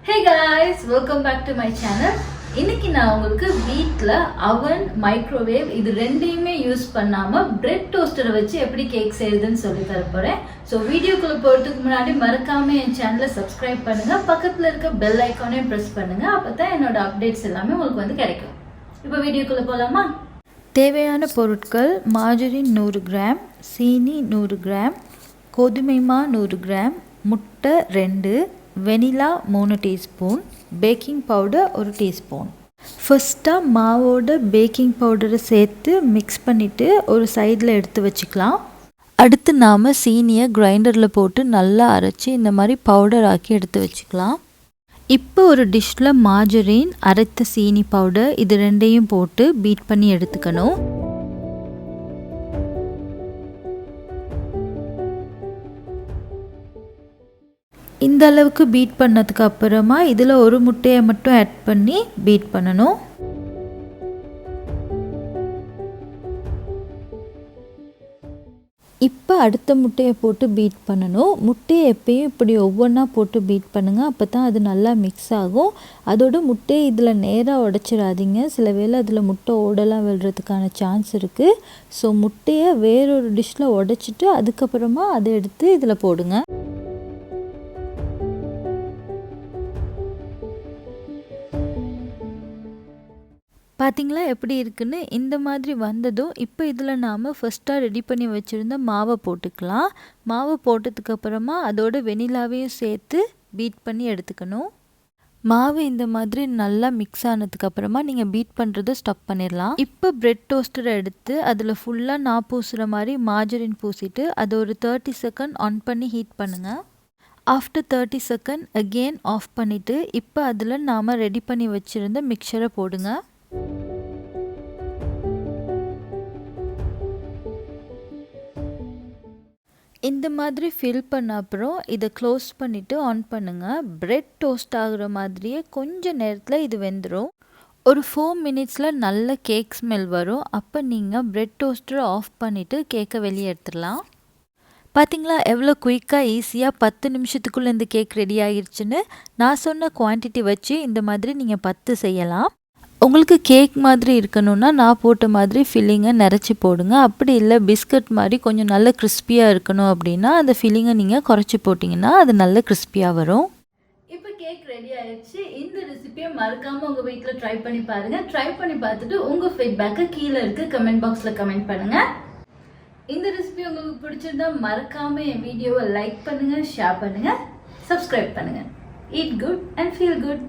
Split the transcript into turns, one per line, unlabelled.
Hey guys, welcome back to my channel. இன்னைக்கு நான் உங்களுக்கு வீட்ல அவன் மைக்ரோவேவ் இது ரெண்டையுமே யூஸ் பண்ணாம பிரெட் டோஸ்டரை வச்சு எப்படி கேக் செய்யறதுன்னு சொல்லி தர போறேன். ஸோ வீடியோக்குள்ள போறதுக்கு முன்னாடி மறக்காம என் சேனலை சப்ஸ்கிரைப் பண்ணுங்க, பக்கத்துல இருக்க பெல் ஐக்கானையும் ப்ரெஸ் பண்ணுங்க. அப்பதான் என்னோட அப்டேட்ஸ் எல்லாமே உங்களுக்கு வந்து கிடைக்கும். இப்போ வீடியோக்குள்ள போலாமா? தேவையான பொருட்கள்: மார்ஜரின் 100 கிராம், சீனி 100 கிராம், கோதுமை மா 100 கிராம், முட்டை 2, vanilla 3 teaspoon, baking powder 1 teaspoon. ஃபர்ஸ்ட்டாக மாவோட பேக்கிங் பவுடரை சேர்த்து மிக்ஸ் பண்ணிவிட்டு ஒரு சைடில் எடுத்து வச்சுக்கலாம். அடுத்து நாம் சீனியை கிரைண்டரில் போட்டு நல்லா அரைச்சி இந்த மாதிரி பவுடர் ஆக்கி எடுத்து வச்சுக்கலாம். இப்போ ஒரு டிஷ்ஷில் மார்ஜரின், அரைத்த சீனி பவுடர் இது ரெண்டையும் போட்டு பீட் பண்ணி எடுத்துக்கணும். இந்த அளவுக்கு பீட் பண்ணதுக்கு அப்புறமா இதில் ஒரு முட்டையை மட்டும் ஆட் பண்ணி பீட் பண்ணணும். இப்போ அடுத்த முட்டையை போட்டு பீட் பண்ணணும். முட்டையை எப்பயும் இப்படி ஒவ்வொன்றா போட்டு பீட் பண்ணுங்கள், அப்போ தான் அது நல்லா மிக்ஸ் ஆகும். அதோட முட்டையை இதில் நேராக உடைச்சிடாதீங்க, சில வேளை அதில் முட்டை ஓடலாம் விழுறதுக்கான சான்ஸ் இருக்குது. ஸோ முட்டையை வேறொரு டிஷ்ஷில் உடைச்சிட்டு அதுக்கப்புறமா அதை எடுத்து இதில் போடுங்க. பார்த்திங்களா எப்படி இருக்குன்னு? இந்த மாதிரி வந்ததும் இப்போ இதில் நாம் ஃபஸ்ட்டாக ரெடி பண்ணி வச்சுருந்த மாவை போட்டுக்கலாம். மாவை போட்டதுக்கப்புறமா அதோட வெனிலாவையும் சேர்த்து பீட் பண்ணி எடுத்துக்கணும். மாவு இந்த மாதிரி நல்லா மிக்ஸ் ஆனதுக்கப்புறமா நீங்கள் பீட் பண்ணுறதை ஸ்டாப் பண்ணிடலாம். இப்போ பிரெட் டோஸ்டரை எடுத்து அதில் ஃபுல்லாக நான் பூசுகிற மாதிரி மார்ஜரின் பூசிட்டு அதை ஒரு 30 செகண்ட் ஆன் பண்ணி ஹீட் பண்ணுங்கள். ஆஃப்டர் 30 செகண்ட் அகெயின் ஆஃப் பண்ணிவிட்டு இப்போ அதில் நாம் ரெடி பண்ணி வச்சுருந்த மிக்சரை போடுங்க. இந்த மாதிரி ஃபில் பண்ண அப்புறம் இதை க்ளோஸ் பண்ணிவிட்டு ஆன் பண்ணுங்கள். பிரெட் டோஸ்ட் ஆகுற மாதிரியே கொஞ்சம் நேரத்தில் இது வெந்துடும். ஒரு 4 மினிட்ஸில் நல்ல கேக் ஸ்மெல் வரும். அப்போ நீங்கள் பிரெட் டோஸ்டரை ஆஃப் பண்ணிவிட்டு கேக்கை வெளியே எடுத்துடலாம். பார்த்திங்களா எவ்வளோ குயிக்காக ஈஸியாக 10 நிமிஷத்துக்குள்ளே இந்த கேக் ரெடி ஆகிடுச்சுன்னு. நான் சொன்ன குவான்டிட்டி வச்சு இந்த மாதிரி நீங்கள் 10 செய்யலாம். உங்களுக்கு கேக் மாதிரி இருக்கணும்னா நான் போட்ட மாதிரி ஃபில்லிங்கை நிறச்சி போடுங்க. அப்படி இல்லை பிஸ்கட் மாதிரி கொஞ்சம் நல்ல கிறிஸ்பியாக இருக்கணும் அப்படின்னா அந்த ஃபில்லிங்கை நீங்கள் குறைச்சி போட்டிங்கன்னா அது நல்ல கிறிஸ்பியாக வரும். இப்போ கேக் ரெடி ஆயிடுச்சு. இந்த ரெசிபியை மறக்காமல் உங்கள் வீட்டில் ட்ரை பண்ணி பாருங்கள். ட்ரை பண்ணி பார்த்துட்டு உங்கள் ஃபீட்பேக்கை கீழே இருக்க கமெண்ட் பாக்ஸில் கமெண்ட் பண்ணுங்கள். இந்த ரெசிபி உங்களுக்கு பிடிச்சிருந்தா மறக்காமல் என் வீடியோவை லைக் பண்ணுங்கள், ஷேர் பண்ணுங்கள், சப்ஸ்கிரைப் பண்ணுங்கள். Eat good and feel good.